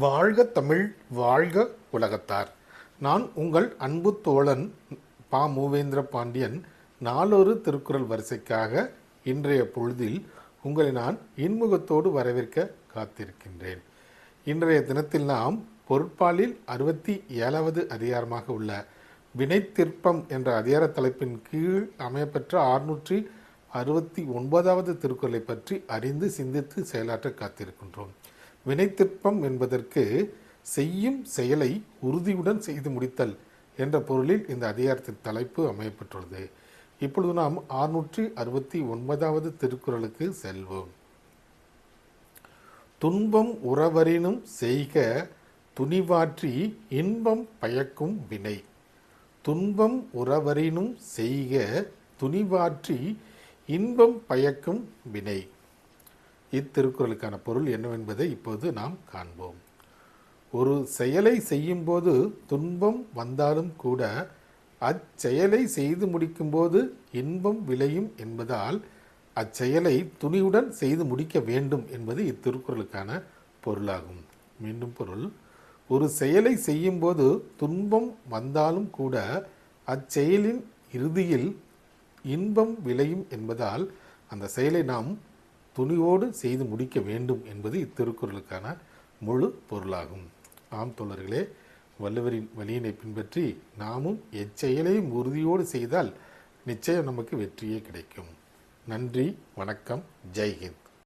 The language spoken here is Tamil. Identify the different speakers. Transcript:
Speaker 1: வாழ்க தமிழ், வாழ்க உலகத்தார். நான் உங்கள் அன்பு தோழன் பா. மூவேந்திர பாண்டியன். நாளொரு திருக்குறள் வரிசைக்காக இன்றைய பொழுதில் உங்களை நான் இன்முகத்தோடு வரவேற்க காத்திருக்கின்றேன். இன்றைய தினத்தில் நாம் பொருட்பாலில் 67வது அதிகாரமாக உள்ள வினைத்திற்பம் என்ற அதிகார தலைப்பின் கீழ் அமையப்பெற்ற 669வது திருக்குறளை பற்றி அறிந்து சிந்தித்து செயலாற்ற காத்திருக்கின்றோம். வினைத்திற்பம் என்பதற்கு செய்யும் செயலை உறுதியுடன் செய்து முடித்தல் என்ற பொருளில் இந்த அதிகாரத்தின் தலைப்பு அமையப்பட்டுள்ளது. இப்பொழுது நாம் 669வது திருக்குறளுக்கு செல்வோம். துன்பம் உறவரினும் செய்க துணிவாற்றி இன்பம் பயக்கும் வினை. துன்பம் உறவரினும் செய்க துணிவாற்றி இன்பம் பயக்கும் வினை. இத்திருக்குறளுக்கான பொருள் என்னவென்பதை இப்போது நாம் காண்போம். ஒரு செயலை செய்யும்போது துன்பம் வந்தாலும் கூட அச்செயலை செய்து முடிக்கும்போது இன்பம் விளையும் என்பதால் அச்செயலை துணிவுடன் செய்து முடிக்க வேண்டும் என்பது இத்திருக்குறளுக்கான பொருளாகும். மீண்டும் பொருள்: ஒரு செயலை செய்யும்போது துன்பம் வந்தாலும் கூட அச்செயலின் இறுதியில் இன்பம் விளையும் என்பதால் அந்த செயலை நாம் துணிவோடு செய்து முடிக்க வேண்டும் என்பது இத்திருக்குறளுக்கான முழு பொருளாகும். ஆம் தோழர்களே, வள்ளுவரின் வழியினை பின்பற்றி நாமும் எச்செயலையும் உறுதியோடு செய்தால் நிச்சயம் நமக்கு வெற்றியே கிடைக்கும். நன்றி, வணக்கம், ஜெய்ஹிந்த்.